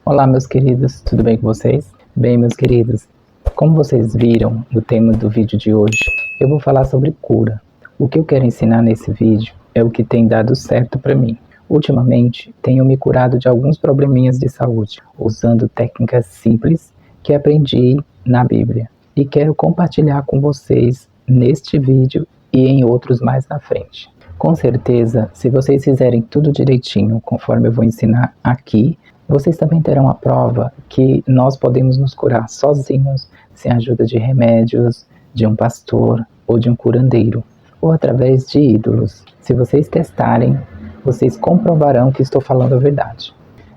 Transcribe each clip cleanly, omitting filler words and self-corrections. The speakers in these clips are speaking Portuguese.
Olá, meus queridos, tudo bem com vocês? Bem, meus queridos, como vocês viram no tema do vídeo de hoje, eu vou falar sobre cura. O que eu quero ensinar nesse vídeo é o que tem dado certo para mim. Ultimamente, tenho me curado de alguns probleminhas de saúde, usando técnicas simples que aprendi na Bíblia. E quero compartilhar com vocês neste vídeo e em outros mais na frente. Com certeza, se vocês fizerem tudo direitinho, conforme eu vou ensinar aqui, vocês também terão a prova que nós podemos nos curar sozinhos, sem a ajuda de remédios, de um pastor ou de um curandeiro, ou através de ídolos. Se vocês testarem, vocês comprovarão que estou falando a verdade.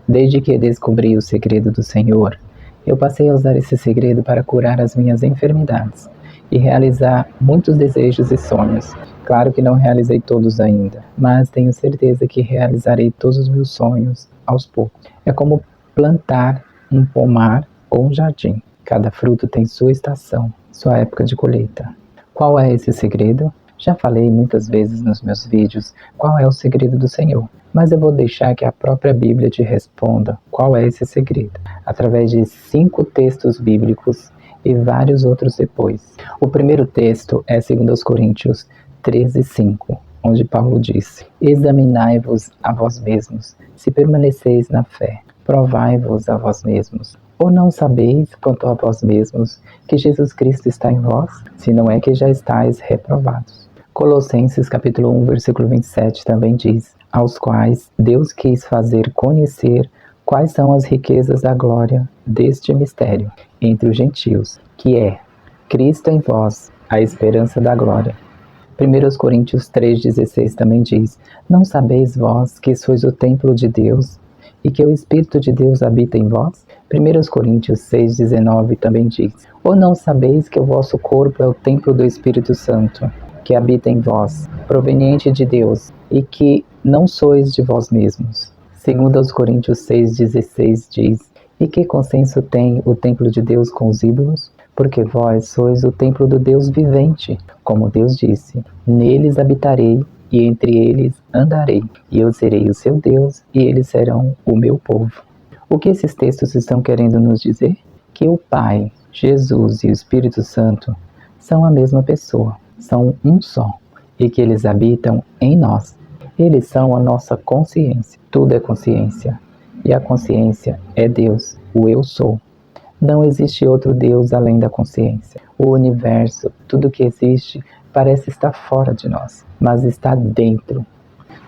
Desde que descobri o segredo do Senhor, eu passei a usar esse segredo para curar as minhas enfermidades e realizar muitos desejos e sonhos. Claro que não realizei todos ainda, mas tenho certeza que realizarei todos os meus sonhos aos poucos. É como plantar um pomar ou um jardim. Cada fruto tem sua estação, sua época de colheita. Qual é esse segredo? Já falei muitas vezes nos meus vídeos qual é o segredo do Senhor, mas eu vou deixar que a própria Bíblia te responda qual é esse segredo, através de 5 textos bíblicos e vários outros depois. O primeiro texto é 2 Coríntios 13:5, onde Paulo disse: examinai-vos a vós mesmos, se permaneceis na fé, provai-vos a vós mesmos. Ou não sabeis quanto a vós mesmos que Jesus Cristo está em vós, se não é que já estáis reprovados. Colossenses capítulo 1, versículo 27 também diz: aos quais Deus quis fazer conhecer quais são as riquezas da glória deste mistério entre os gentios, que é Cristo em vós, a esperança da glória. 1 Coríntios 3,16 também diz: não sabeis vós que sois o templo de Deus e que o Espírito de Deus habita em vós? 1 Coríntios 6,19 também diz: ou não sabeis que o vosso corpo é o templo do Espírito Santo, que habita em vós, proveniente de Deus, e que não sois de vós mesmos? 2 Coríntios 6,16 diz: e que consenso tem o templo de Deus com os ídolos? Porque vós sois o templo do Deus vivente, como Deus disse: neles habitarei e entre eles andarei, e eu serei o seu Deus e eles serão o meu povo. O que esses textos estão querendo nos dizer? Que o Pai, Jesus e o Espírito Santo são a mesma pessoa, são um só, e que eles habitam em nós. Eles são a nossa consciência. Tudo é consciência, e a consciência é Deus, o eu sou. Não existe outro Deus além da consciência. O universo, tudo que existe, parece estar fora de nós, mas está dentro.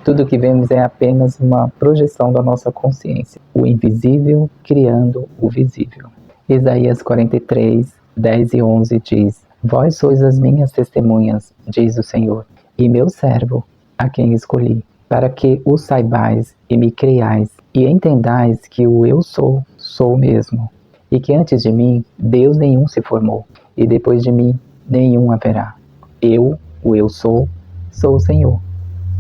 Tudo que vemos é apenas uma projeção da nossa consciência. O invisível criando o visível. Isaías 43, 10 e 11 diz: vós sois as minhas testemunhas, diz o Senhor, e meu servo, a quem escolhi, para que o saibais e me creiais, e entendais que o eu sou, sou mesmo. E que antes de mim, Deus nenhum se formou, e depois de mim, nenhum haverá. Eu, o eu sou, sou o Senhor,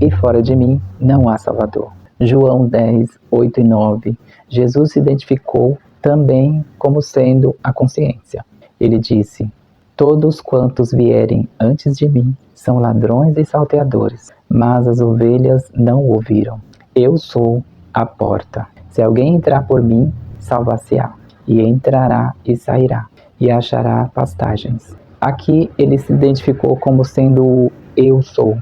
e fora de mim, não há Salvador. João 10, 8 e 9, Jesus se identificou também como sendo a consciência. Ele disse: todos quantos vierem antes de mim são ladrões e salteadores, mas as ovelhas não o ouviram. Eu sou a porta. Se alguém entrar por mim, salvar-se-á, e entrará e sairá, e achará pastagens. Aqui ele se identificou como sendo o eu sou.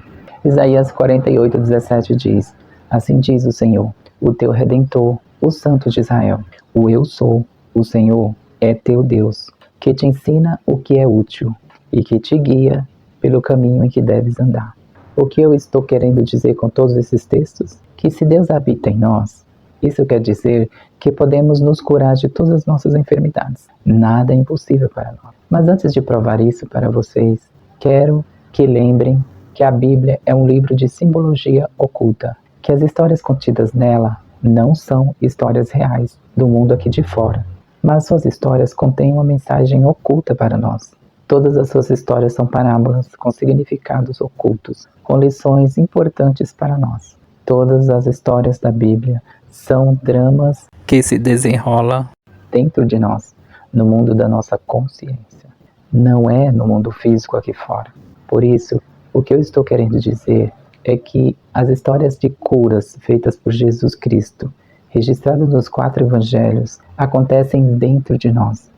Isaías 48, 17 diz: assim diz o Senhor, o teu Redentor, o Santo de Israel. O eu sou, o Senhor, é teu Deus, que te ensina o que é útil, e que te guia pelo caminho em que deves andar. O que eu estou querendo dizer com todos esses textos? Que se Deus habita em nós, isso quer dizer que podemos nos curar de todas as nossas enfermidades. Nada é impossível para nós. Mas antes de provar isso para vocês, quero que lembrem que a Bíblia é um livro de simbologia oculta, que as histórias contidas nela não são histórias reais do mundo aqui de fora, mas suas histórias contêm uma mensagem oculta para nós. Todas as suas histórias são parábolas com significados ocultos, com lições importantes para nós. Todas as histórias da Bíblia são dramas que se desenrolam dentro de nós, no mundo da nossa consciência. Não é no mundo físico aqui fora. Por isso, o que eu estou querendo dizer é que as histórias de curas feitas por Jesus Cristo registradas nos 4 evangelhos, acontecem dentro de nós.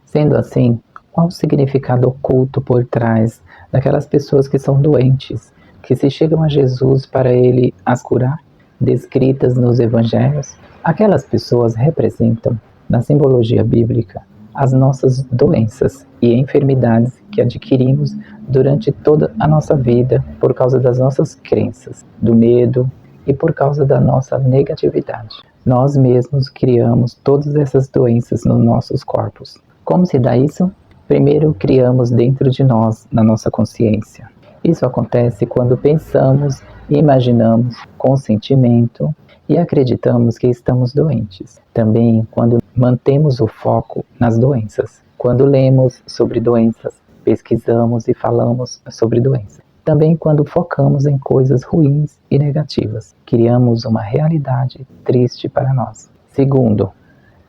Sendo assim, qual o significado oculto por trás daquelas pessoas que são doentes, que se chegam a Jesus para Ele as curar, descritas nos evangelhos? Aquelas pessoas representam, na simbologia bíblica, as nossas doenças e enfermidades que adquirimos durante toda a nossa vida por causa das nossas crenças, do medo e por causa da nossa negatividade. Nós mesmos criamos todas essas doenças nos nossos corpos. Como se dá isso? Primeiro criamos dentro de nós, na nossa consciência. Isso acontece quando pensamos e imaginamos com sentimento e acreditamos que estamos doentes. Também quando mantemos o foco nas doenças. Quando lemos sobre doenças, pesquisamos e falamos sobre doenças. Também quando focamos em coisas ruins e negativas, criamos uma realidade triste para nós. Segundo,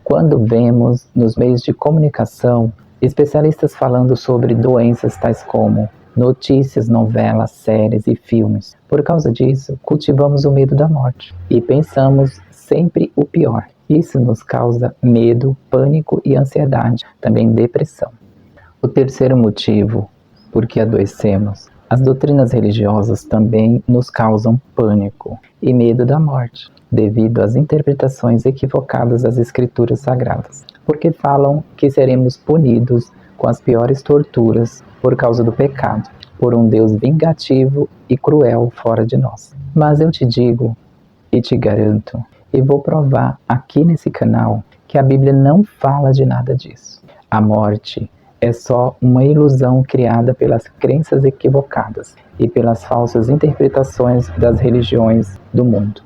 quando vemos nos meios de comunicação especialistas falando sobre doenças tais como notícias, novelas, séries e filmes. Por causa disso, cultivamos o medo da morte e pensamos sempre o pior. Isso nos causa medo, pânico e ansiedade, também depressão. O terceiro motivo por que adoecemos: as doutrinas religiosas também nos causam pânico e medo da morte, devido às interpretações equivocadas das escrituras sagradas, porque falam que seremos punidos com as piores torturas por causa do pecado, por um Deus vingativo e cruel fora de nós. Mas eu te digo e te garanto, e vou provar aqui nesse canal, que a Bíblia não fala de nada disso. A morte é só uma ilusão criada pelas crenças equivocadas e pelas falsas interpretações das religiões do mundo.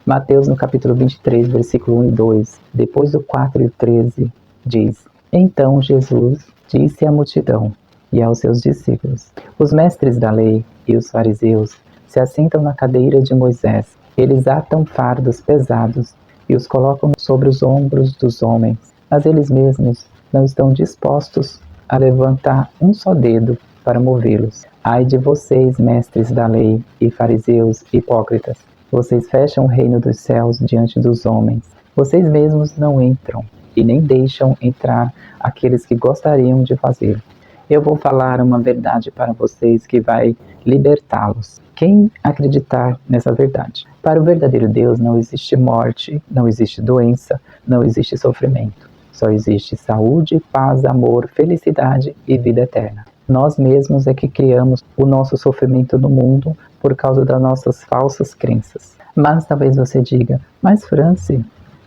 Mateus, no capítulo 23, versículo 1 e 2, depois do 4 e 13, diz: Então Jesus disse à multidão e aos seus discípulos: Os mestres da lei e os fariseus se assentam na cadeira de Moisés. Eles atam fardos pesados e os colocam sobre os ombros dos homens, mas eles mesmos não estão dispostos a levantar um só dedo para movê-los. Ai de vocês, mestres da lei e fariseus hipócritas! Vocês fecham o reino dos céus diante dos homens. Vocês mesmos não entram e nem deixam entrar aqueles que gostariam de fazê-lo. Eu vou falar uma verdade para vocês que vai libertá-los. Quem acreditar nessa verdade? Para o verdadeiro Deus não existe morte, não existe doença, não existe sofrimento. Só existe saúde, paz, amor, felicidade e vida eterna. Nós mesmos é que criamos o nosso sofrimento no mundo por causa das nossas falsas crenças. Mas talvez você diga: mas Franci,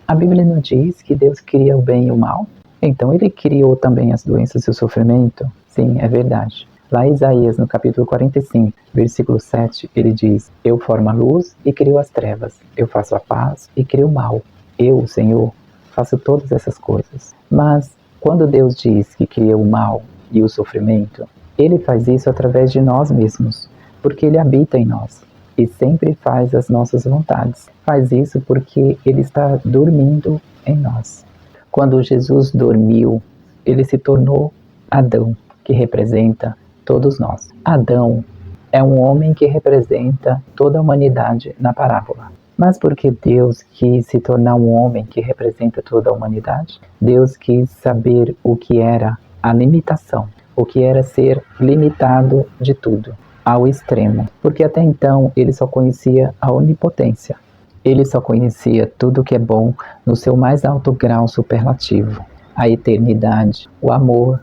a Bíblia não diz que Deus cria o bem e o mal? Então Ele criou também as doenças e o sofrimento? Sim, é verdade. Lá em Isaías, no capítulo 45, versículo 7, ele diz: Eu formo a luz e crio as trevas. Eu faço a paz e crio o mal. Eu, Senhor, faço todas essas coisas. Mas quando Deus diz que cria o mal e o sofrimento, Ele faz isso através de nós mesmos, porque Ele habita em nós e sempre faz as nossas vontades. Faz isso porque Ele está dormindo em nós. Quando Jesus dormiu, Ele se tornou Adão, que representa todos nós. Adão é um homem que representa toda a humanidade na parábola. Mas por que Deus quis se tornar um homem que representa toda a humanidade? Deus quis saber o que era a limitação, o que era ser limitado de tudo, ao extremo. Porque até então ele só conhecia a onipotência. Ele só conhecia tudo que é bom no seu mais alto grau superlativo. A eternidade, o amor,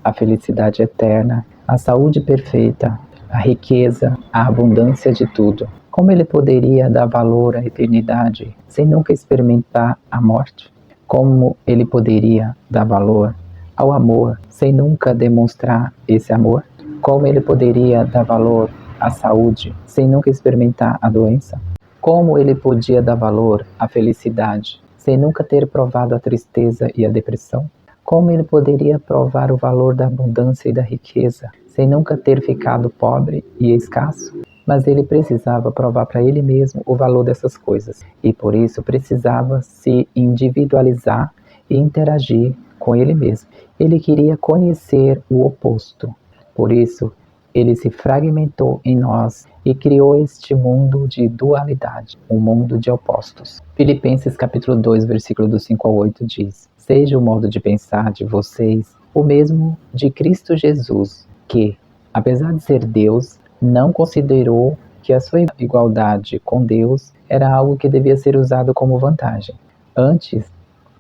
a felicidade eterna, a saúde perfeita, a riqueza, a abundância de tudo. Como ele poderia dar valor à eternidade sem nunca experimentar a morte? Como ele poderia dar valor ao amor sem nunca demonstrar esse amor? Como ele poderia dar valor à saúde sem nunca experimentar a doença? Como ele podia dar valor à felicidade sem nunca ter provado a tristeza e a depressão? Como ele poderia provar o valor da abundância e da riqueza sem nunca ter ficado pobre e escasso? Mas ele precisava provar para ele mesmo o valor dessas coisas e por isso precisava se individualizar e interagir com ele mesmo. Ele queria conhecer o oposto. Por isso, ele se fragmentou em nós e criou este mundo de dualidade, um mundo de opostos. Filipenses capítulo 2, versículo do 5 ao 8 diz: Seja o modo de pensar de vocês o mesmo de Cristo Jesus, que, apesar de ser Deus, não considerou que a sua igualdade com Deus era algo que devia ser usado como vantagem. Antes,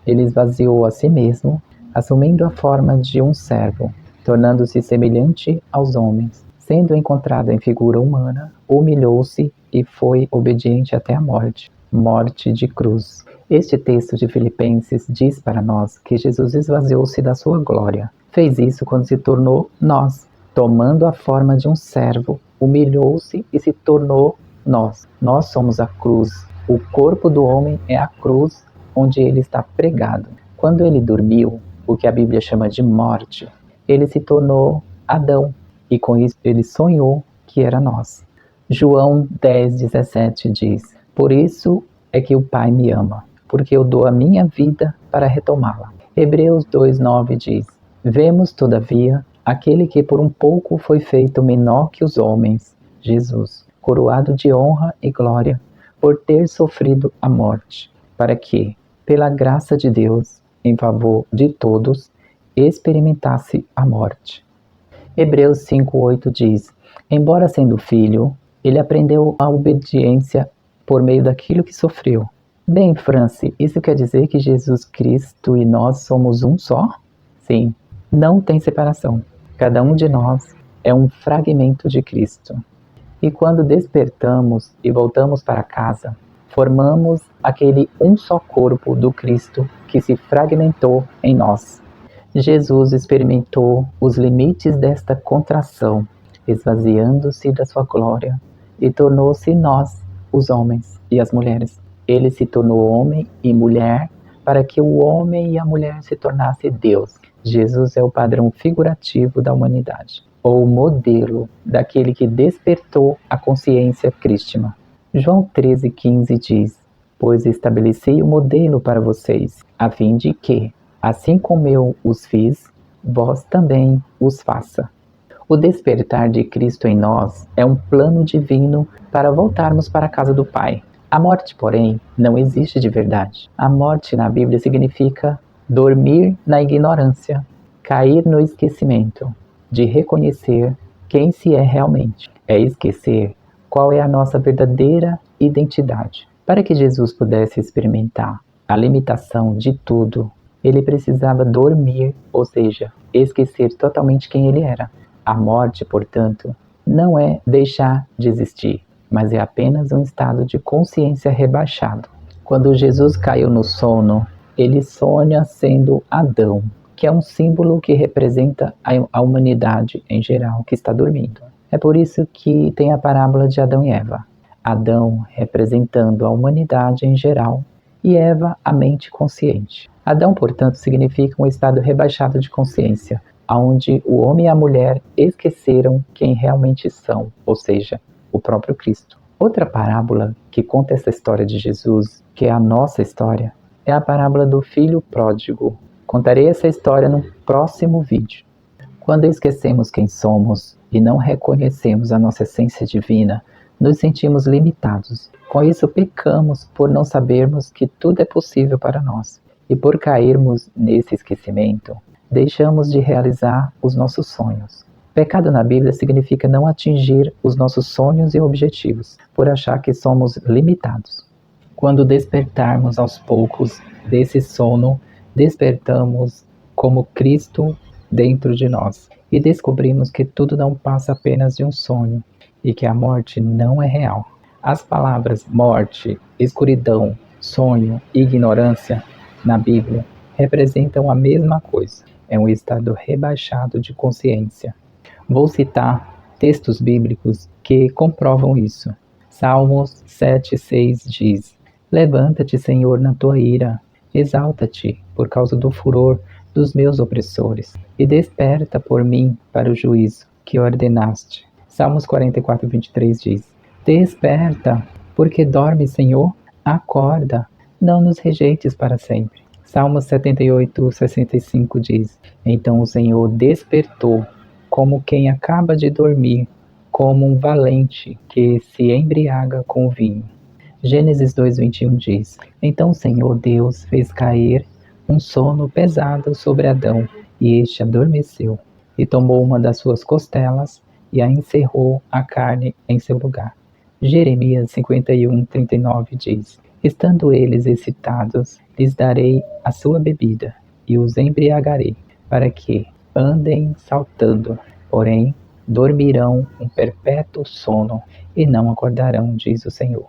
ele esvaziou a si mesmo, assumindo a forma de um servo, tornando-se semelhante aos homens. Sendo encontrado em figura humana, humilhou-se e foi obediente até a morte, morte de cruz. Este texto de Filipenses diz para nós que Jesus esvaziou-se da sua glória. Fez isso quando se tornou nós, tomando a forma de um servo, humilhou-se e se tornou nós. Nós somos a cruz. O corpo do homem é a cruz onde ele está pregado. Quando ele dormiu, o que a Bíblia chama de morte, ele se tornou Adão. E com isso ele sonhou que era nós. João 10:17 diz: Por isso é que o Pai me ama, porque eu dou a minha vida para retomá-la. Hebreus 2:9 diz: Vemos, todavia, aquele que por um pouco foi feito menor que os homens, Jesus, coroado de honra e glória, por ter sofrido a morte, para que, pela graça de Deus, em favor de todos, experimentasse a morte. Hebreus 5:8 diz: Embora sendo filho, ele aprendeu a obediência por meio daquilo que sofreu. Bem, Franci, isso quer dizer que Jesus Cristo e nós somos um só? Sim, não tem separação. Cada um de nós é um fragmento de Cristo. E quando despertamos e voltamos para casa, formamos aquele um só corpo do Cristo que se fragmentou em nós. Jesus experimentou os limites desta contração, esvaziando-se da sua glória, e tornou-se nós, os homens e as mulheres. Ele se tornou homem e mulher para que o homem e a mulher se tornassem Deus. Jesus é o padrão figurativo da humanidade, ou modelo daquele que despertou a consciência crística. João 13:15 diz: Pois estabeleci o modelo para vocês, a fim de que, assim como eu os fiz, vós também os faça. O despertar de Cristo em nós é um plano divino para voltarmos para a casa do Pai. A morte, porém, não existe de verdade. A morte na Bíblia significa dormir na ignorância, cair no esquecimento, de reconhecer quem se é realmente. É esquecer qual é a nossa verdadeira identidade. Para que Jesus pudesse experimentar a limitação de tudo, ele precisava dormir, ou seja, esquecer totalmente quem ele era. A morte, portanto, não é deixar de existir, mas é apenas um estado de consciência rebaixado. Quando Jesus caiu no sono, ele sonha sendo Adão, que é um símbolo que representa a humanidade em geral que está dormindo. É por isso que tem a parábola de Adão e Eva. Adão representando a humanidade em geral e Eva a mente consciente. Adão, portanto, significa um estado rebaixado de consciência, onde o homem e a mulher esqueceram quem realmente são, ou seja, o próprio Cristo. Outra parábola que conta essa história de Jesus, que é a nossa história, é a parábola do filho pródigo. Contarei essa história no próximo vídeo. Quando esquecemos quem somos e não reconhecemos a nossa essência divina, nos sentimos limitados. Com isso, pecamos por não sabermos que tudo é possível para nós. E por cairmos nesse esquecimento, deixamos de realizar os nossos sonhos. Pecado na Bíblia significa não atingir os nossos sonhos e objetivos, por achar que somos limitados. Quando despertarmos aos poucos desse sono, despertamos como Cristo dentro de nós e descobrimos que tudo não passa apenas de um sonho e que a morte não é real. As palavras morte, escuridão, sonho e ignorância na Bíblia representam a mesma coisa. É um estado rebaixado de consciência. Vou citar textos bíblicos que comprovam isso. Salmos 7:6 diz: Levanta-te, Senhor, na tua ira, exalta-te por causa do furor dos meus opressores, e desperta por mim para o juízo que ordenaste. Salmos 44:23 diz: Desperta, porque dorme, Senhor, acorda, não nos rejeites para sempre. Salmos 78:65 diz: Então o Senhor despertou, como quem acaba de dormir, como um valente que se embriaga com o vinho. Gênesis 2:21 diz: Então o Senhor Deus fez cair um sono pesado sobre Adão, e este adormeceu, e tomou uma das suas costelas e a encerrou a carne em seu lugar. Jeremias 51:39 diz: Estando eles excitados, lhes darei a sua bebida, e os embriagarei, para que andem saltando, porém dormirão um perpétuo sono, e não acordarão, diz o Senhor.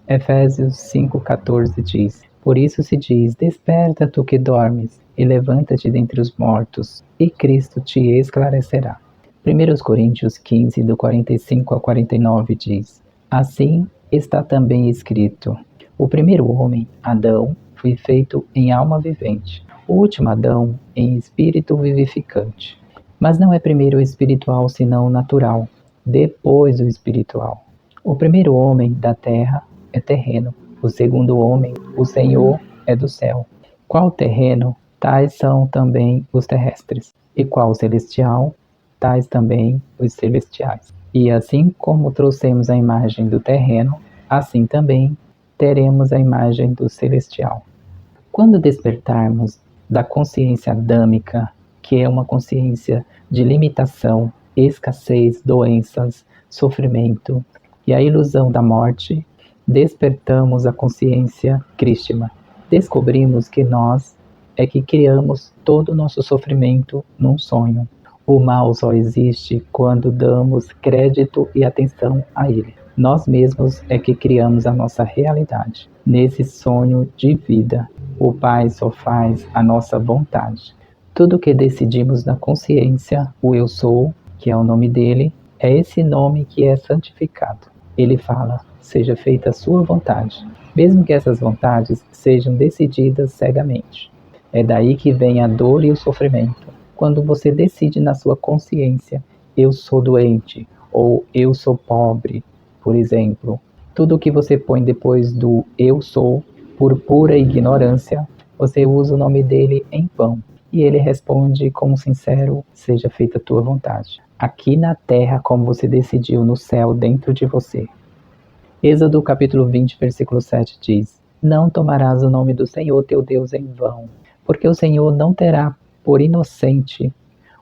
Efésios 5:14 diz: Por isso se diz: Desperta, tu que dormes, e levanta-te dentre os mortos, e Cristo te esclarecerá. 1 Coríntios 15, do 45 ao 49 diz: Assim está também escrito: O primeiro homem, Adão, foi feito em alma vivente, o último Adão em espírito vivificante. Mas não é primeiro o espiritual, senão o natural, depois o espiritual. O primeiro homem da terra é terreno, o segundo homem, o Senhor, é do céu. Qual terreno, tais são também os terrestres, e qual celestial, tais também os celestiais. E assim como trouxemos a imagem do terreno, assim também teremos a imagem do celestial. Quando despertarmos da consciência adâmica, que é uma consciência de limitação, escassez, doenças, sofrimento e a ilusão da morte, despertamos a consciência crística. Descobrimos que nós é que criamos todo o nosso sofrimento num sonho. O mal só existe quando damos crédito e atenção a ele. Nós mesmos é que criamos a nossa realidade. Nesse sonho de vida, o Pai só faz a nossa vontade. Tudo que decidimos na consciência, o Eu Sou, que é o nome dele, é esse nome que é santificado. Ele fala: seja feita a sua vontade, mesmo que essas vontades sejam decididas cegamente. É daí que vem a dor e o sofrimento. Quando você decide na sua consciência: eu sou doente, ou eu sou pobre, por exemplo. Tudo que você põe depois do eu sou, por pura ignorância, você usa o nome dele em vão. E ele responde como sincero: seja feita a tua vontade. Aqui na terra, como você decidiu, no céu, dentro de você. Êxodo capítulo 20, versículo 7 diz: Não tomarás o nome do Senhor teu Deus em vão, porque o Senhor não terá por inocente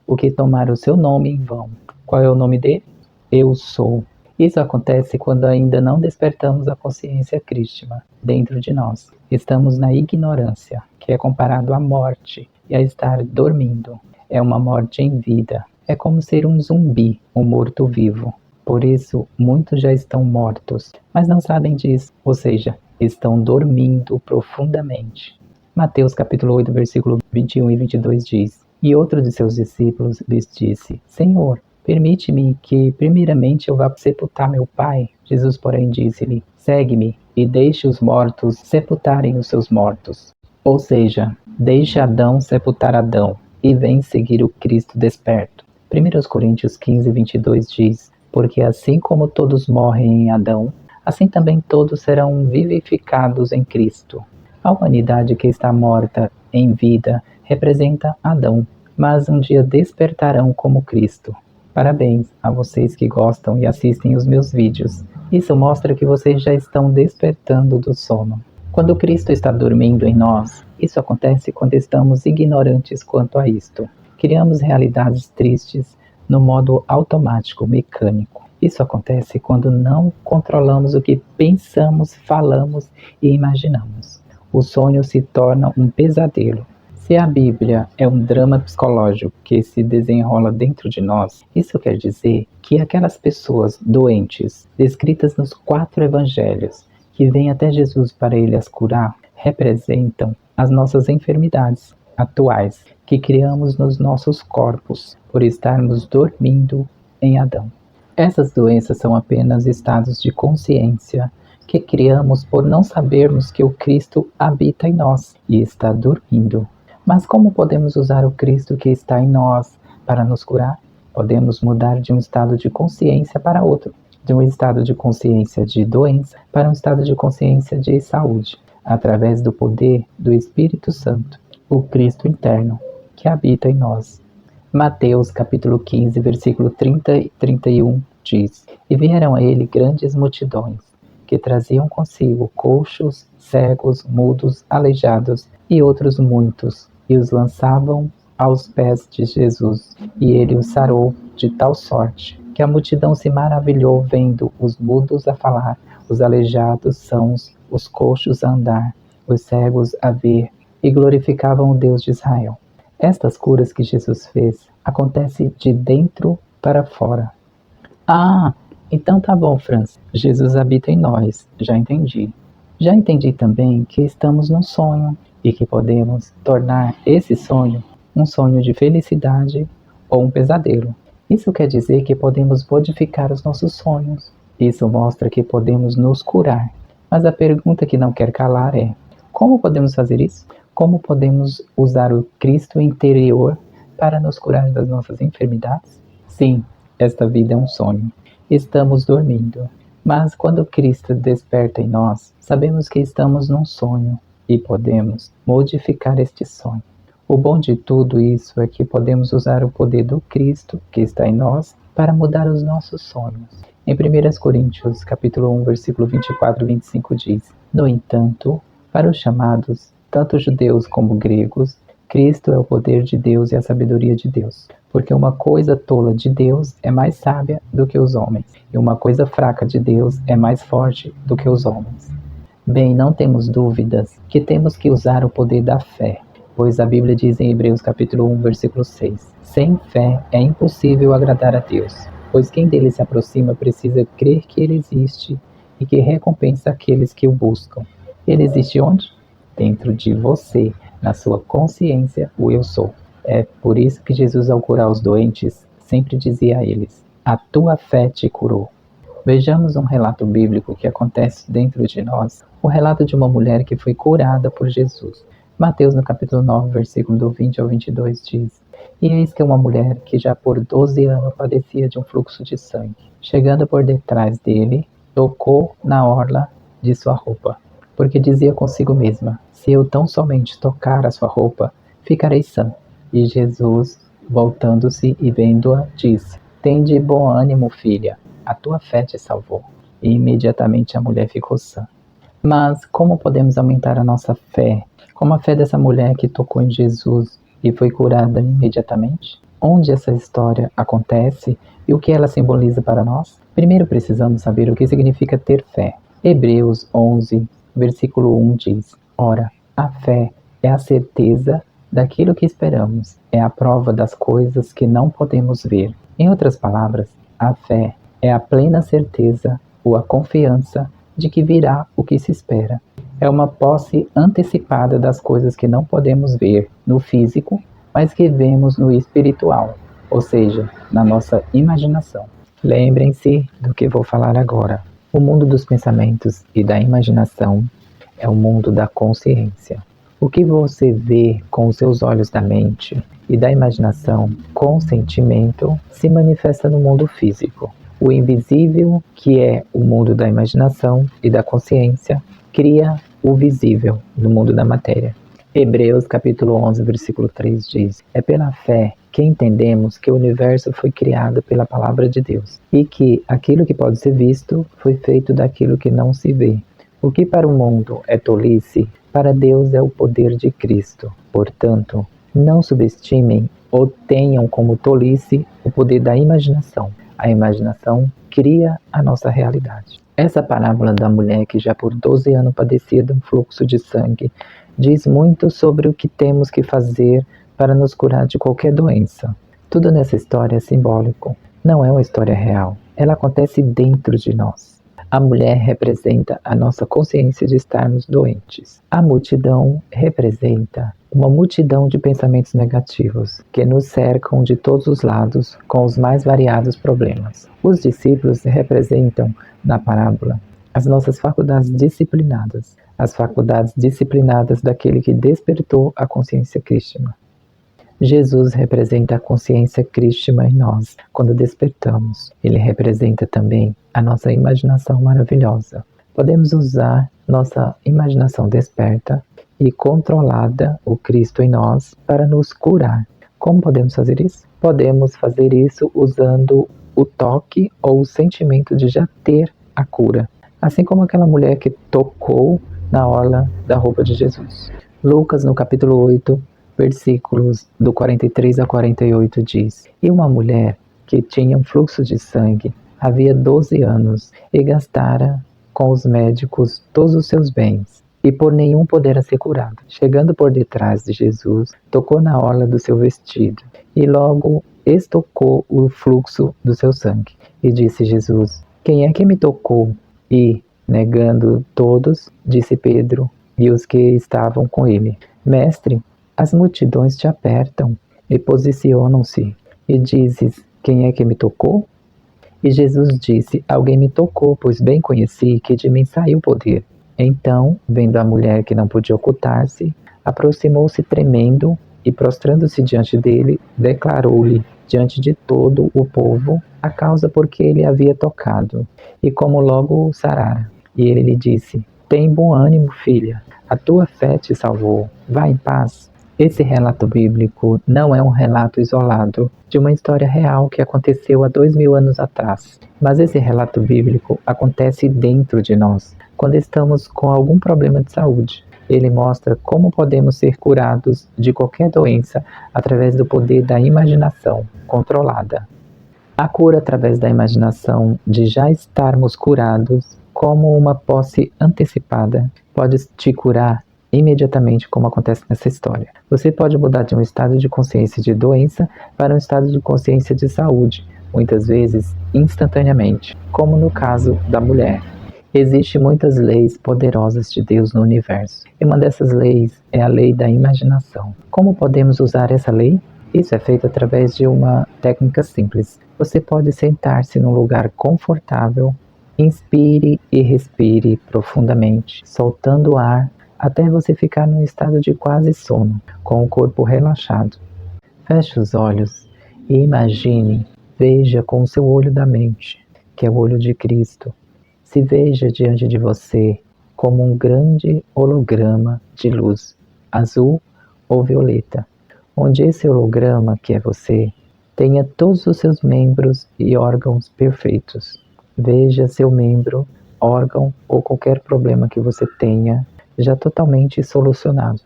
o que tomar o seu nome em vão. Qual é o nome dele? Eu sou. Isso acontece quando ainda não despertamos a consciência crística dentro de nós. Estamos na ignorância, que é comparado à morte e a estar dormindo. É uma morte em vida. É como ser um zumbi, um morto-vivo. Por isso, muitos já estão mortos, mas não sabem disso, ou seja, estão dormindo profundamente. Mateus capítulo 8, versículo 21 e 22 diz: E outro de seus discípulos lhes disse: Senhor, permite-me que primeiramente eu vá sepultar meu pai. Jesus, porém, disse-lhe: Segue-me e deixe os mortos sepultarem os seus mortos. Ou seja, deixe Adão sepultar Adão e vem seguir o Cristo desperto. 1 Coríntios 15, 22 diz: Porque assim como todos morrem em Adão, assim também todos serão vivificados em Cristo. A humanidade que está morta em vida representa Adão, mas um dia despertarão como Cristo. Parabéns a vocês que gostam e assistem os meus vídeos. Isso mostra que vocês já estão despertando do sono. Quando Cristo está dormindo em nós, isso acontece quando estamos ignorantes quanto a isto. Criamos realidades tristes no modo automático, mecânico. Isso acontece quando não controlamos o que pensamos, falamos e imaginamos. O sonho se torna um pesadelo. Se a Bíblia é um drama psicológico que se desenrola dentro de nós, isso quer dizer que aquelas pessoas doentes, descritas nos 4 evangelhos, que vêm até Jesus para ele as curar, representam as nossas enfermidades atuais, que criamos nos nossos corpos, por estarmos dormindo em Adão. Essas doenças são apenas estados de consciência que criamos por não sabermos que o Cristo habita em nós e está dormindo. Mas como podemos usar o Cristo que está em nós para nos curar? Podemos mudar de um estado de consciência para outro, de um estado de consciência de doença para um estado de consciência de saúde, através do poder do Espírito Santo, o Cristo interno, que habita em nós. Mateus capítulo 15, versículo 30 e 31 diz: E vieram a ele grandes multidões, que traziam consigo coxos, cegos, mudos, aleijados e outros muitos, e os lançavam aos pés de Jesus. E ele os sarou de tal sorte, que a multidão se maravilhou vendo os mudos a falar, os aleijados sãos, os coxos a andar, os cegos a ver, e glorificavam o Deus de Israel. Estas curas que Jesus fez acontecem de dentro para fora. Ah, então tá bom, Franz. Jesus habita em nós. Já entendi. Já entendi também que estamos num sonho e que podemos tornar esse sonho um sonho de felicidade ou um pesadelo. Isso quer dizer que podemos modificar os nossos sonhos. Isso mostra que podemos nos curar. Mas a pergunta que não quer calar é: como podemos fazer isso? Como podemos usar o Cristo interior para nos curar das nossas enfermidades? Sim, esta vida é um sonho. Estamos dormindo. Mas quando Cristo desperta em nós, sabemos que estamos num sonho e podemos modificar este sonho. O bom de tudo isso é que podemos usar o poder do Cristo que está em nós para mudar os nossos sonhos. Em 1 Coríntios, capítulo 1, versículo 24 e 25 diz: No entanto, para os chamados, tanto judeus como gregos, Cristo é o poder de Deus e a sabedoria de Deus. Porque uma coisa tola de Deus é mais sábia do que os homens, e uma coisa fraca de Deus é mais forte do que os homens. Bem, não temos dúvidas que temos que usar o poder da fé, pois a Bíblia diz em Hebreus capítulo 1, versículo 6: Sem fé é impossível agradar a Deus, pois quem dele se aproxima precisa crer que ele existe e que recompensa aqueles que o buscam. Ele existe onde? Dentro de você, na sua consciência, o eu sou. É por isso que Jesus, ao curar os doentes, sempre dizia a eles: a tua fé te curou. Vejamos um relato bíblico que acontece dentro de nós, o relato de uma mulher que foi curada por Jesus. Mateus, no capítulo 9, versículo do 20 ao 22, diz: E eis que uma mulher que já por 12 anos padecia de um fluxo de sangue, chegando por detrás dele, tocou na orla de sua roupa, porque dizia consigo mesma: se eu tão somente tocar a sua roupa, ficarei sã. E Jesus, voltando-se e vendo-a, disse: Tende bom ânimo, filha, a tua fé te salvou. E imediatamente a mulher ficou sã. Mas como podemos aumentar a nossa fé? Como a fé dessa mulher que tocou em Jesus e foi curada imediatamente? Onde essa história acontece e o que ela simboliza para nós? Primeiro precisamos saber o que significa ter fé. Hebreus 11, versículo 1 diz: Ora, a fé é a certeza daquilo que esperamos, é a prova das coisas que não podemos ver. Em outras palavras, a fé é a plena certeza ou a confiança de que virá o que se espera. É uma posse antecipada das coisas que não podemos ver no físico, mas que vemos no espiritual, ou seja, na nossa imaginação. Lembrem-se do que vou falar agora. O mundo dos pensamentos e da imaginação é o mundo da consciência. O que você vê com os seus olhos da mente e da imaginação com sentimento se manifesta no mundo físico. O invisível, que é o mundo da imaginação e da consciência, cria o visível no mundo da matéria. Hebreus capítulo 11, versículo 3 diz: É pela fé que entendemos que o universo foi criado pela palavra de Deus e que aquilo que pode ser visto foi feito daquilo que não se vê. O que para o mundo é tolice, para Deus é o poder de Cristo. Portanto, não subestimem ou tenham como tolice o poder da imaginação. A imaginação cria a nossa realidade. Essa parábola da mulher que já por 12 anos padecia de um fluxo de sangue diz muito sobre o que temos que fazer para nos curar de qualquer doença. Tudo nessa história é simbólico, não é uma história real. Ela acontece dentro de nós. A mulher representa a nossa consciência de estarmos doentes. A multidão representa uma multidão de pensamentos negativos que nos cercam de todos os lados com os mais variados problemas. Os discípulos representam, na parábola, as nossas faculdades disciplinadas, as faculdades disciplinadas daquele que despertou a consciência crística. Jesus representa a consciência crística em nós quando despertamos. Ele representa também a nossa imaginação maravilhosa. Podemos usar nossa imaginação desperta e controlada, o Cristo em nós, para nos curar. Como podemos fazer isso? Podemos fazer isso usando o toque ou o sentimento de já ter a cura. Assim como aquela mulher que tocou na orla da roupa de Jesus. Lucas, no capítulo 8, versículos do 43 a 48 diz: E uma mulher que tinha um fluxo de sangue havia 12 anos e gastara com os médicos todos os seus bens, e por nenhum pudera ser curada. Chegando por detrás de Jesus, tocou na orla do seu vestido, e logo estocou o fluxo do seu sangue. E disse Jesus: Quem é que me tocou? E, negando todos, disse Pedro e os que estavam com ele: Mestre, as multidões te apertam e posicionam-se, e dizes: Quem é que me tocou? E Jesus disse: Alguém me tocou, pois bem conheci que de mim saiu poder. Então, vendo a mulher que não podia ocultar-se, aproximou-se tremendo e, prostrando-se diante dele, declarou-lhe, diante de todo o povo, a causa por que ele havia tocado, e como logo o sarara. E ele lhe disse: Tem bom ânimo, filha, a tua fé te salvou, vá em paz. Esse relato bíblico não é um relato isolado de uma história real que aconteceu há 2000 anos atrás, mas esse relato bíblico acontece dentro de nós, quando estamos com algum problema de saúde. Ele mostra como podemos ser curados de qualquer doença através do poder da imaginação controlada. A cura através da imaginação de já estarmos curados, como uma posse antecipada, pode te curar imediatamente, como acontece nessa história. Você pode mudar de um estado de consciência de doença para um estado de consciência de saúde, muitas vezes instantaneamente, como no caso da mulher. Existem muitas leis poderosas de Deus no universo, e uma dessas leis é a lei da imaginação. Como podemos usar essa lei? Isso é feito através de uma técnica simples. Você pode sentar-se num lugar confortável, inspire e respire profundamente, soltando o ar até você ficar num estado de quase sono, com o corpo relaxado. Feche os olhos e imagine, veja com o seu olho da mente, que é o olho de Cristo. Se veja diante de você como um grande holograma de luz, azul ou violeta, onde esse holograma, que é você, tenha todos os seus membros e órgãos perfeitos. Veja seu membro, órgão ou qualquer problema que você tenha já totalmente solucionado,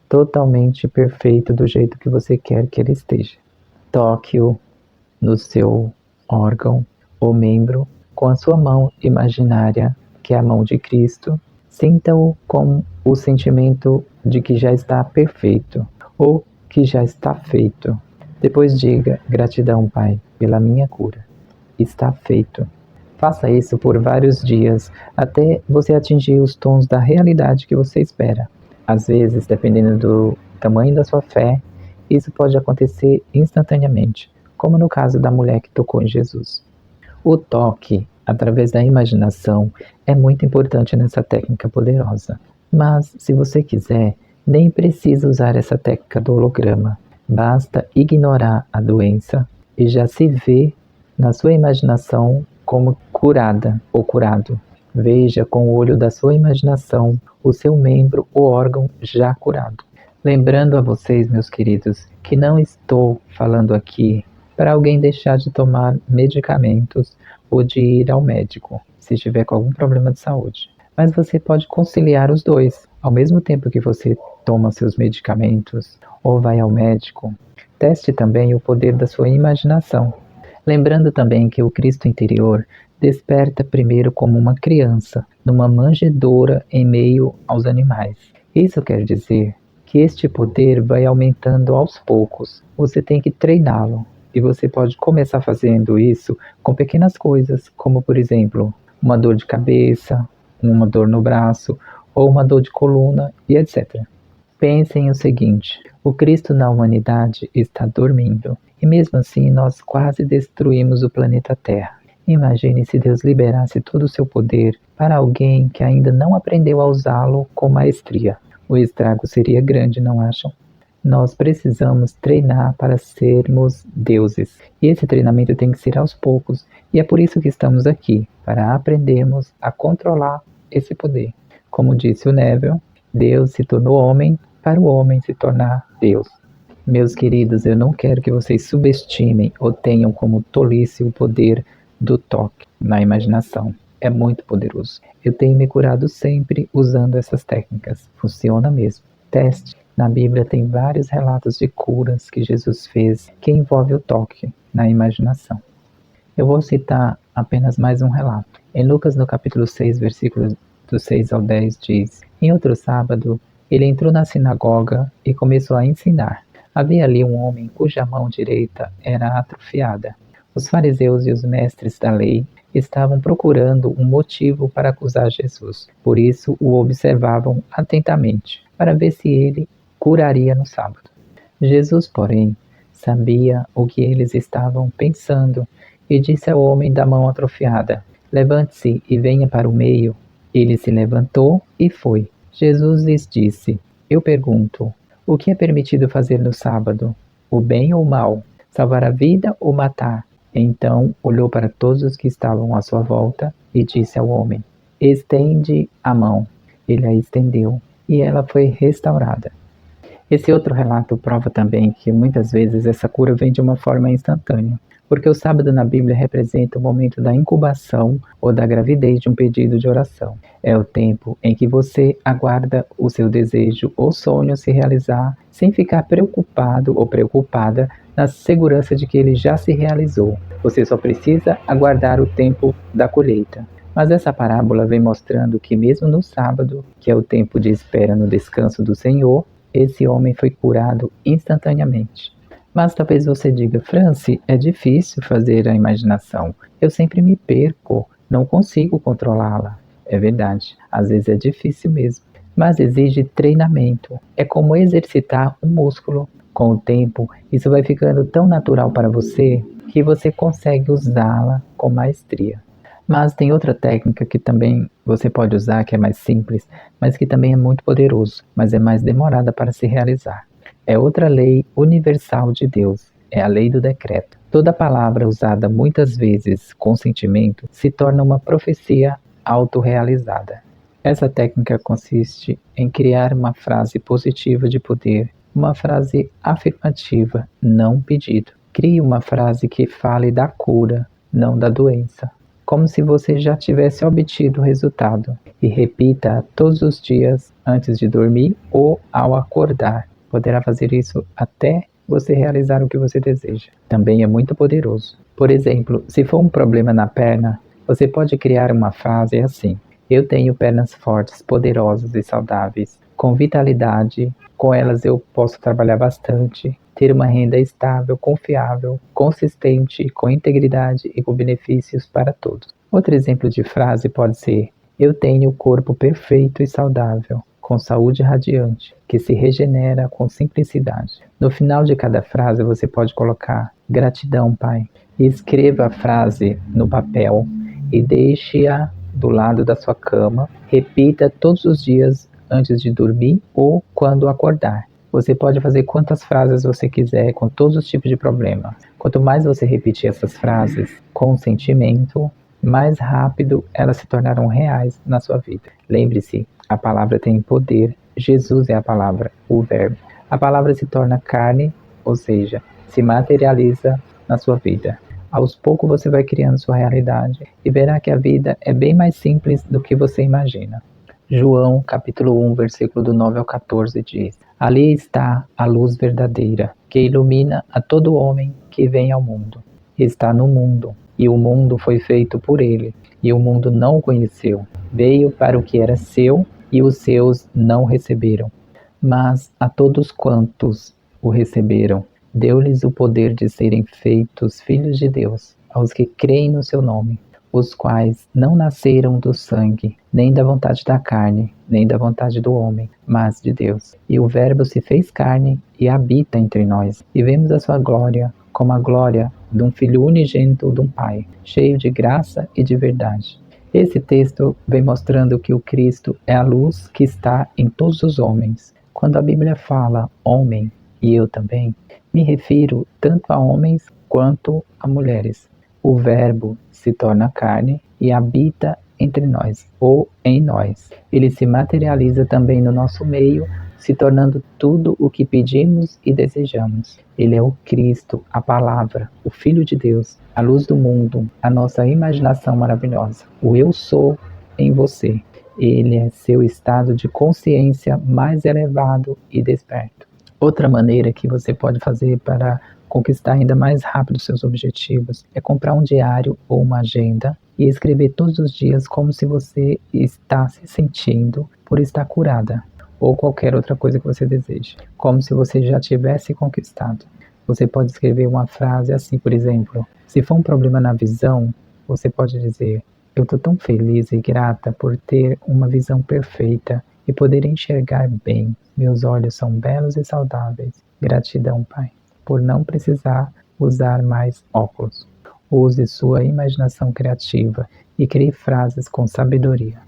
totalmente perfeito do jeito que você quer que ele esteja. Toque-o no seu órgão ou membro com a sua mão imaginária, que é a mão de Cristo. Sinta-o com o sentimento de que já está perfeito ou que já está feito. Depois diga: gratidão, Pai, pela minha cura. Está feito. Faça isso por vários dias, até você atingir os tons da realidade que você espera. Às vezes, dependendo do tamanho da sua fé, isso pode acontecer instantaneamente, como no caso da mulher que tocou em Jesus. O toque, através da imaginação, é muito importante nessa técnica poderosa. Mas, se você quiser, nem precisa usar essa técnica do holograma. Basta ignorar a doença e já se vê na sua imaginação como curada ou curado. Veja com o olho da sua imaginação o seu membro ou órgão já curado. Lembrando a vocês, meus queridos, que não estou falando aqui para alguém deixar de tomar medicamentos ou de ir ao médico, se estiver com algum problema de saúde. Mas você pode conciliar os dois. Ao mesmo tempo que você toma seus medicamentos ou vai ao médico, teste também o poder da sua imaginação. Lembrando também que o Cristo interior desperta primeiro como uma criança, numa manjedoura em meio aos animais. Isso quer dizer que este poder vai aumentando aos poucos. Você tem que treiná-lo. E você pode começar fazendo isso com pequenas coisas, como por exemplo, uma dor de cabeça, uma dor no braço, ou uma dor de coluna, e etc. Pensem o seguinte: o Cristo na humanidade está dormindo, e mesmo assim nós quase destruímos o planeta Terra. Imagine se Deus liberasse todo o seu poder para alguém que ainda não aprendeu a usá-lo com maestria. O estrago seria grande, não acham? Nós precisamos treinar para sermos deuses. E esse treinamento tem que ser aos poucos. E é por isso que estamos aqui, para aprendermos a controlar esse poder. Como disse o Neville, Deus se tornou homem para o homem se tornar Deus. Meus queridos, eu não quero que vocês subestimem ou tenham como tolice o poder do toque na imaginação. É muito poderoso. Eu tenho me curado sempre usando essas técnicas. Funciona mesmo. Teste. Na Bíblia tem vários relatos de curas que Jesus fez que envolve o toque na imaginação. Eu vou citar apenas mais um relato. Em Lucas, no capítulo 6, versículos do 6 ao 10, diz: Em outro sábado, ele entrou na sinagoga e começou a ensinar. Havia ali um homem cuja mão direita era atrofiada. Os fariseus e os mestres da lei estavam procurando um motivo para acusar Jesus. Por isso, o observavam atentamente, para ver se ele curaria no sábado. Jesus, porém, sabia o que eles estavam pensando e disse ao homem da mão atrofiada: Levante-se e venha para o meio. Ele se levantou e foi. Jesus lhes disse: Eu pergunto, o que é permitido fazer no sábado? O bem ou o mal? Salvar a vida ou matar? Então olhou para todos os que estavam à sua volta e disse ao homem: Estende a mão. Ele a estendeu e ela foi restaurada. Esse outro relato prova também que muitas vezes essa cura vem de uma forma instantânea, porque o sábado na Bíblia representa o momento da incubação ou da gravidez de um pedido de oração. É o tempo em que você aguarda o seu desejo ou sonho se realizar sem ficar preocupado ou preocupada na segurança de que ele já se realizou. Você só precisa aguardar o tempo da colheita. Mas essa parábola vem mostrando que mesmo no sábado, que é o tempo de espera no descanso do Senhor, esse homem foi curado instantaneamente. Mas talvez você diga: Franci, é difícil fazer a imaginação. Eu sempre me perco, não consigo controlá-la. É verdade, às vezes é difícil mesmo, mas exige treinamento. É como exercitar um músculo. Com o tempo, isso vai ficando tão natural para você que você consegue usá-la com maestria. Mas tem outra técnica que também você pode usar, que é mais simples, mas que também é muito poderoso, mas é mais demorada para se realizar. É outra lei universal de Deus, é a lei do decreto. Toda palavra usada muitas vezes com sentimento se torna uma profecia autorrealizada. Essa técnica consiste em criar uma frase positiva de poder, uma frase afirmativa, não pedido. Crie uma frase que fale da cura, não da doença, como se você já tivesse obtido o resultado, e repita todos os dias antes de dormir ou ao acordar. Poderá fazer isso até você realizar o que você deseja. Também é muito poderoso. Por exemplo, se for um problema na perna, você pode criar uma frase assim: Eu tenho pernas fortes, poderosas e saudáveis. Com vitalidade, com elas eu posso trabalhar bastante, ter uma renda estável, confiável, consistente, com integridade e com benefícios para todos. Outro exemplo de frase pode ser: Eu tenho o corpo perfeito e saudável, com saúde radiante, que se regenera com simplicidade. No final de cada frase você pode colocar: Gratidão, Pai. E escreva a frase no papel e deixe-a do lado da sua cama. Repita todos os dias antes de dormir ou quando acordar. Você pode fazer quantas frases você quiser com todos os tipos de problemas. Quanto mais você repetir essas frases com sentimento, mais rápido elas se tornarão reais na sua vida. Lembre-se, a palavra tem poder. Jesus é a palavra, o verbo. A palavra se torna carne, ou seja, se materializa na sua vida. Aos poucos você vai criando sua realidade e verá que a vida é bem mais simples do que você imagina. João, capítulo 1, versículo do 9 ao 14 diz: Ali está a luz verdadeira, que ilumina a todo homem que vem ao mundo. Está no mundo, e o mundo foi feito por ele, e o mundo não o conheceu. Veio para o que era seu, e os seus não receberam. Mas a todos quantos o receberam, deu-lhes o poder de serem feitos filhos de Deus, aos que creem no seu nome, os quais não nasceram do sangue, nem da vontade da carne, nem da vontade do homem, mas de Deus. E o Verbo se fez carne e habita entre nós, e vemos a sua glória como a glória de um Filho unigênito de um Pai, cheio de graça e de verdade. Esse texto vem mostrando que o Cristo é a luz que está em todos os homens. Quando a Bíblia fala homem, e eu também, me refiro tanto a homens quanto a mulheres. O Verbo se torna carne e habita entre nós, ou em nós. Ele se materializa também no nosso meio se tornando tudo o que pedimos e desejamos. Ele é o Cristo, a Palavra, o Filho de Deus, a luz do mundo, a nossa imaginação maravilhosa. O Eu Sou em você. Ele é seu estado de consciência mais elevado e desperto. Outra maneira que você pode fazer para conquistar ainda mais rápido seus objetivos é comprar um diário ou uma agenda e escrever todos os dias como se você está se sentindo por estar curada, ou qualquer outra coisa que você deseje, como se você já tivesse conquistado. Você pode escrever uma frase assim, por exemplo, se for um problema na visão, você pode dizer: eu estou tão feliz e grata por ter uma visão perfeita e poder enxergar bem. Meus olhos são belos e saudáveis. Gratidão, Pai, por não precisar usar mais óculos. Use sua imaginação criativa e crie frases com sabedoria.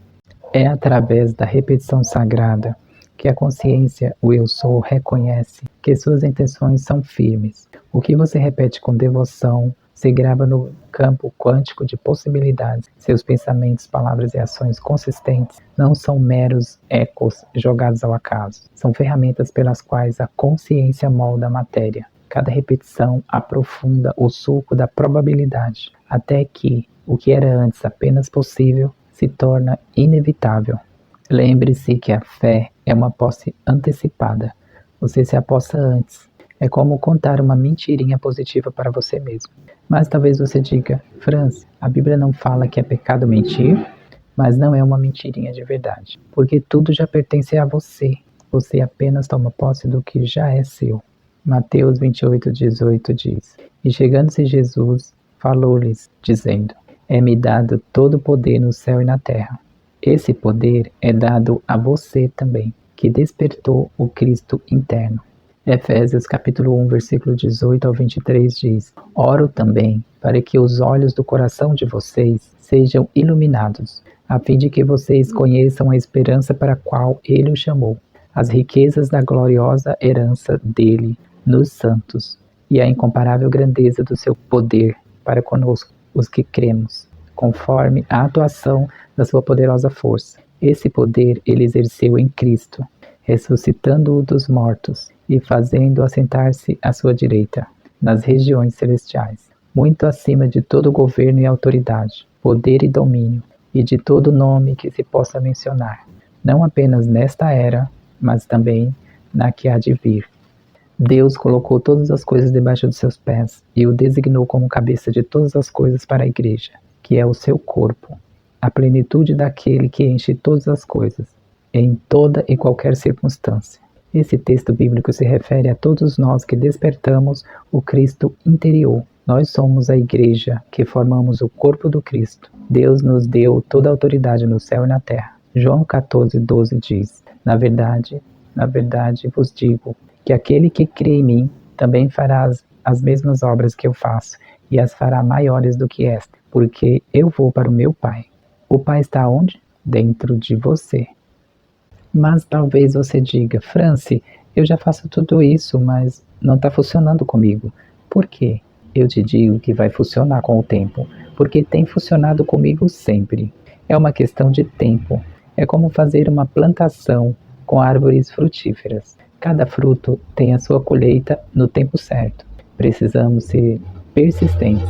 É através da repetição sagrada que a consciência, o Eu Sou, reconhece que suas intenções são firmes. O que você repete com devoção se grava no campo quântico de possibilidades. Seus pensamentos, palavras e ações consistentes não são meros ecos jogados ao acaso. São ferramentas pelas quais a consciência molda a matéria. Cada repetição aprofunda o sulco da probabilidade, até que o que era antes apenas possível se torna inevitável. Lembre-se que a fé é uma posse antecipada. Você se aposta antes. É como contar uma mentirinha positiva para você mesmo. Mas talvez você diga: Franz, a Bíblia não fala que é pecado mentir? Mas não é uma mentirinha de verdade, porque tudo já pertence a você. Você apenas toma posse do que já é seu. Mateus 28:18 diz: E chegando-se Jesus, falou-lhes, dizendo: É-me dado todo o poder no céu e na terra. Esse poder é dado a você também, que despertou o Cristo interno. Efésios capítulo 1, versículo 18 ao 23 diz: Oro também para que os olhos do coração de vocês sejam iluminados, a fim de que vocês conheçam a esperança para a qual Ele os chamou, as riquezas da gloriosa herança dele nos santos, e a incomparável grandeza do seu poder para conosco, os que cremos, conforme a atuação da sua poderosa força. Esse poder ele exerceu em Cristo, ressuscitando-o dos mortos e fazendo assentar-se à sua direita, nas regiões celestiais, muito acima de todo governo e autoridade, poder e domínio, e de todo nome que se possa mencionar, não apenas nesta era, mas também na que há de vir. Deus colocou todas as coisas debaixo dos seus pés e o designou como cabeça de todas as coisas para a igreja, que é o seu corpo, a plenitude daquele que enche todas as coisas, em toda e qualquer circunstância. Esse texto bíblico se refere a todos nós que despertamos o Cristo interior. Nós somos a igreja que formamos o corpo do Cristo. Deus nos deu toda a autoridade no céu e na terra. João 14:12 diz: na verdade vos digo que aquele que crê em mim também fará as mesmas obras que eu faço, e as fará maiores do que esta, porque eu vou para o meu Pai. O Pai está onde? Dentro de você. Mas talvez você diga: Franci, eu já faço tudo isso, mas não está funcionando comigo. Por quê? Eu te digo que vai funcionar com o tempo, porque tem funcionado comigo sempre. É uma questão de tempo. É como fazer uma plantação com árvores frutíferas. Cada fruto tem a sua colheita no tempo certo. Precisamos ser persistentes.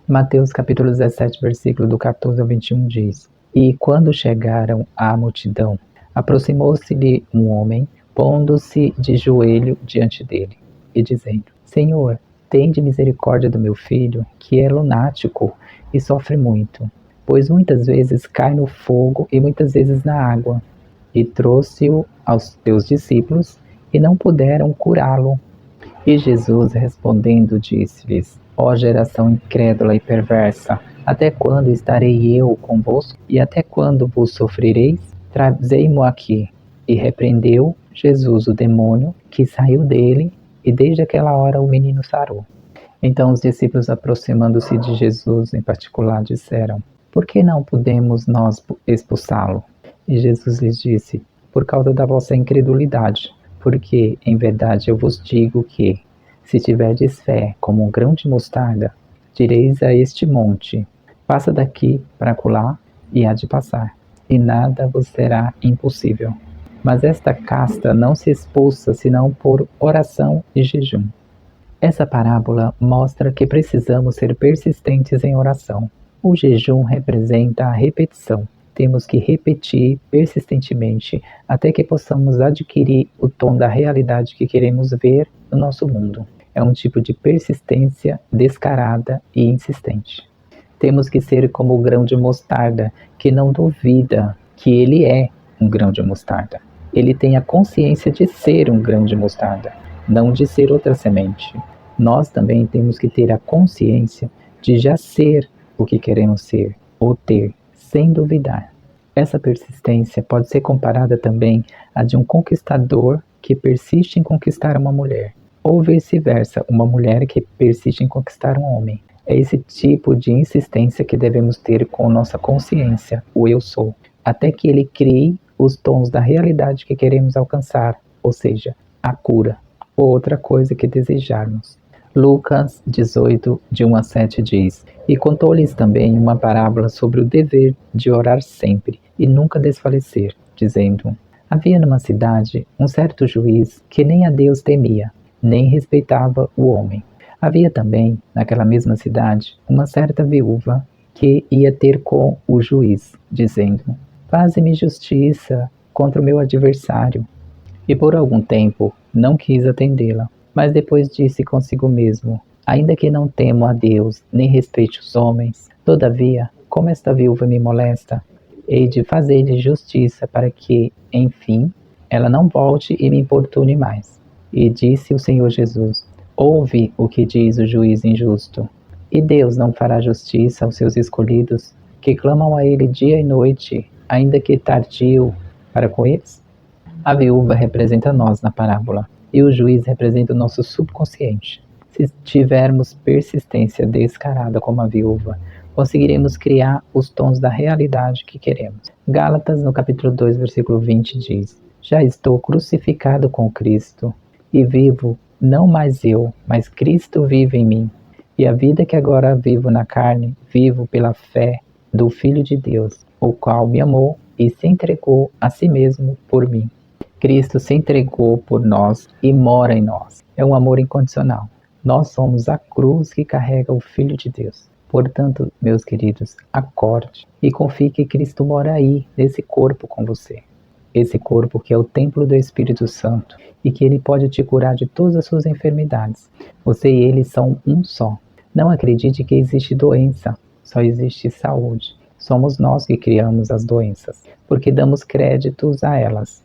Mateus capítulo 17, versículo do 14 ao 21 diz: E quando chegaram à multidão, aproximou-se-lhe um homem, pondo-se de joelho diante dele, e dizendo: Senhor, tende misericórdia do meu filho, que é lunático e sofre muito, pois muitas vezes cai no fogo e muitas vezes na água. E trouxe-o aos teus discípulos, e não puderam curá-lo. E Jesus respondendo disse-lhes: Ó geração incrédula e perversa, até quando estarei eu convosco? E até quando vos sofrereis? Trazei-mo aqui. E repreendeu Jesus o demônio, que saiu dele, e desde aquela hora o menino sarou. Então os discípulos, aproximando-se de Jesus em particular, disseram: Por que não podemos nós expulsá-lo? E Jesus lhes disse: Por causa da vossa incredulidade. Porque, em verdade, eu vos digo que, se tiverdes fé como um grão de mostarda, direis a este monte: passa daqui para acolá, e há de passar, e nada vos será impossível. mas esta casta não se expulsa senão por oração e jejum. Essa parábola mostra que precisamos ser persistentes em oração. O jejum representa a repetição. Temos que repetir persistentemente até que possamos adquirir o tom da realidade que queremos ver no nosso mundo. É um tipo de persistência descarada e insistente. Temos que ser como o grão de mostarda, que não duvida que ele é um grão de mostarda. Ele tem a consciência de ser um grão de mostarda, não de ser outra semente. Nós também temos que ter a consciência de já ser o que queremos ser ou ter, sem duvidar. Essa persistência pode ser comparada também à de um conquistador que persiste em conquistar uma mulher, ou vice-versa, uma mulher que persiste em conquistar um homem. É esse tipo de insistência que devemos ter com nossa consciência, o eu sou, até que ele crie os tons da realidade que queremos alcançar, ou seja, a cura, ou outra coisa que desejarmos. Lucas 18, de 1 a 7 diz: E contou-lhes também uma parábola sobre o dever de orar sempre e nunca desfalecer, dizendo: Havia numa cidade um certo juiz que nem a Deus temia, nem respeitava o homem. Havia também, naquela mesma cidade, uma certa viúva que ia ter com o juiz, dizendo: Faze-me justiça contra o meu adversário. E por algum tempo não quis atendê-la. Mas depois disse consigo mesmo: Ainda que não temo a Deus, nem respeite os homens, todavia, como esta viúva me molesta, hei de fazer-lhe justiça para que, enfim, ela não volte e me importune mais. E disse o Senhor Jesus: Ouve o que diz o juiz injusto. E Deus não fará justiça aos seus escolhidos, que clamam a Ele dia e noite, ainda que tardio para com eles? A viúva representa nós na parábola. E o juiz representa o nosso subconsciente. Se tivermos persistência descarada como a viúva, conseguiremos criar os tons da realidade que queremos. Gálatas, no capítulo 2, versículo 20, diz: Já estou crucificado com Cristo, e vivo, não mais eu, mas Cristo vive em mim. E a vida que agora vivo na carne, vivo pela fé do Filho de Deus, o qual me amou e se entregou a si mesmo por mim. Cristo se entregou por nós e mora em nós. É um amor incondicional. Nós somos a cruz que carrega o Filho de Deus. Portanto, meus queridos, acorde e confie que Cristo mora aí, nesse corpo com você. Esse corpo que é o templo do Espírito Santo e que ele pode te curar de todas as suas enfermidades. Você e ele são um só. Não acredite que existe doença, só existe saúde. Somos nós que criamos as doenças, porque damos créditos a elas.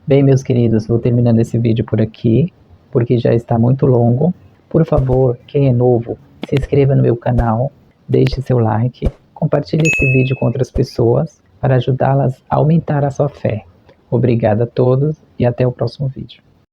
Bem, meus queridos, vou terminando esse vídeo por aqui, porque já está muito longo. Por favor, quem é novo, se inscreva no meu canal, deixe seu like, compartilhe esse vídeo com outras pessoas para ajudá-las a aumentar a sua fé. Obrigado a todos e até o próximo vídeo.